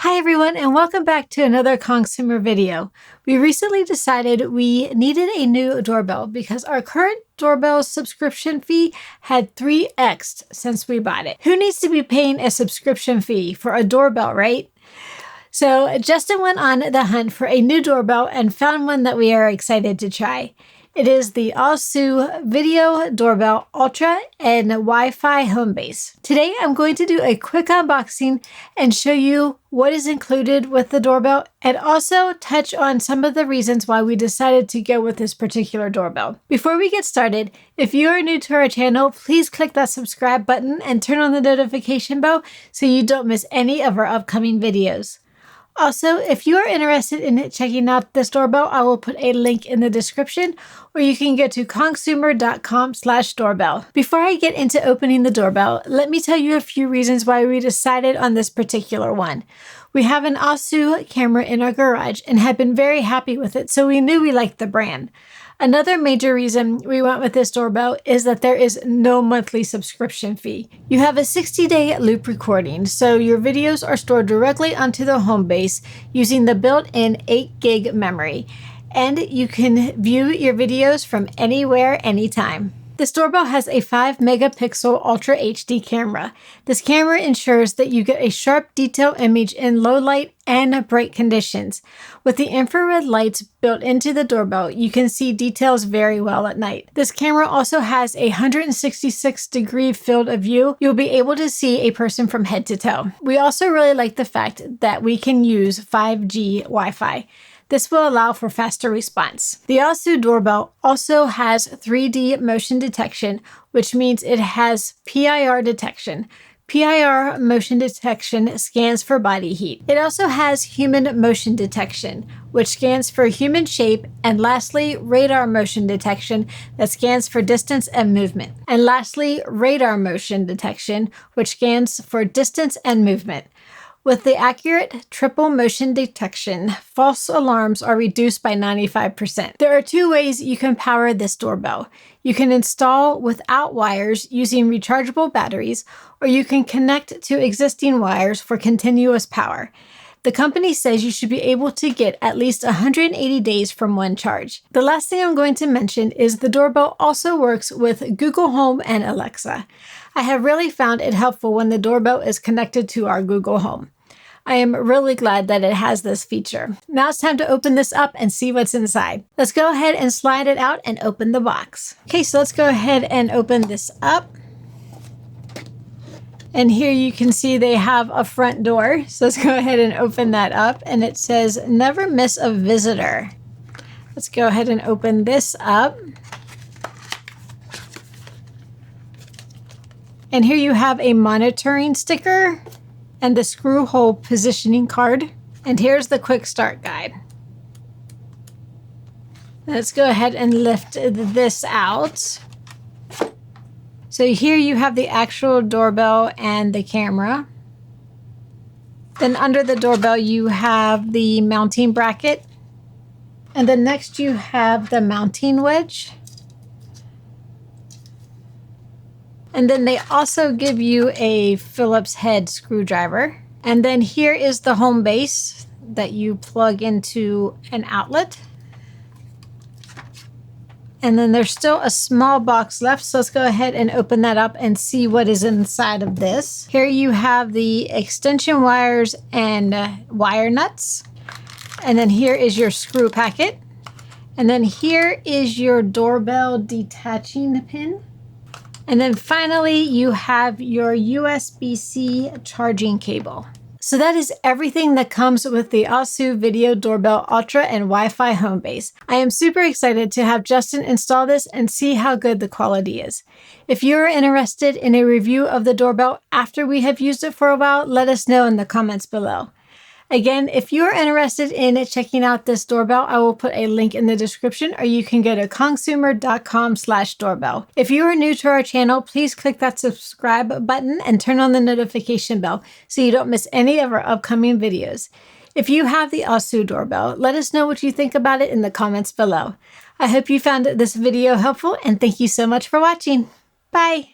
Hi everyone, and welcome back to another Kongsumer video. We recently decided we needed a new doorbell because our current doorbell subscription fee had 3x'd since we bought it. Who needs to be paying a subscription fee for a doorbell, right? So Justin went on the hunt for a new doorbell and found one that we are excited to try. It is the Aosu Video Doorbell Utlra and WiFi home base. Today I'm going to do a quick unboxing and show you what is included with the doorbell and also touch on some of the reasons why we decided to go with this particular doorbell. Before we get started, if you are new to our channel, please click that subscribe button and turn on the notification bell so you don't miss any of our upcoming videos. Also, if you are interested in checking out this doorbell, I will put a link in the description, or you can go to kongsumer.com/doorbell. Before I get into opening the doorbell, let me tell you a few reasons why we decided on this particular one. We have an Aosu camera in our garage and have been very happy with it, so we knew we liked the brand. Another major reason we went with this doorbell is that there is no monthly subscription fee. You have a 60-day loop recording, so your videos are stored directly onto the home base using the built-in 8 gig memory, and you can view your videos from anywhere, anytime. This doorbell has a 5 megapixel Ultra HD camera. This camera ensures that you get a sharp detail image in low light and bright conditions. With the infrared lights built into the doorbell, you can see details very well at night. This camera also has a 166-degree field of view. You'll be able to see a person from head to toe. We also really like the fact that we can use 5G Wi-Fi. This will allow for faster response. The Aosu doorbell also has 3D motion detection, which means it has PIR detection. PIR motion detection scans for body heat. It also has human motion detection, which scans for human shape, and lastly, radar motion detection that scans for distance and movement. And lastly, radar motion detection, which scans for distance and movement. With the accurate triple motion detection, false alarms are reduced by 95%. There are 2 ways you can power this doorbell. You can install without wires using rechargeable batteries, or you can connect to existing wires for continuous power. The company says you should be able to get at least 180 days from one charge. The last thing I'm going to mention is the doorbell also works with Google Home and Alexa. I have really found it helpful when the doorbell is connected to our Google Home. I am really glad that it has this feature. Now it's time to open this up and see what's inside. Let's go ahead and slide it out and open the box. Okay, so let's go ahead and open this up. And here you can see they have a front door. So let's go ahead and open that up. And it says, "Never miss a visitor." Let's go ahead and open this up. And here you have a monitoring sticker and the screw hole positioning card. And here's the quick start guide. Let's go ahead and lift this out. So here you have the actual doorbell and the camera. Then under the doorbell you have the mounting bracket. And then next you have the mounting wedge. And then they also give you a Phillips head screwdriver. And then here is the home base that you plug into an outlet. And then there's still a small box left, so let's go ahead and open that up and see what is inside of this. Here you have the extension wires and wire nuts. And then here is your screw packet. And then here is your doorbell detaching pin. And then finally, you have your USB-C charging cable. So that is everything that comes with the Aosu Video Doorbell Utlra and Wi-Fi home base. I am super excited to have Justin install this and see how good the quality is. If you are interested in a review of the doorbell after we have used it for a while, let us know in the comments below. Again, if you are interested in checking out this doorbell, I will put a link in the description, or you can go to kongsumer.com/doorbell. If you are new to our channel, please click that subscribe button and turn on the notification bell so you don't miss any of our upcoming videos. If you have the Aosu doorbell, let us know what you think about it in the comments below. I hope you found this video helpful, and thank you so much for watching. Bye!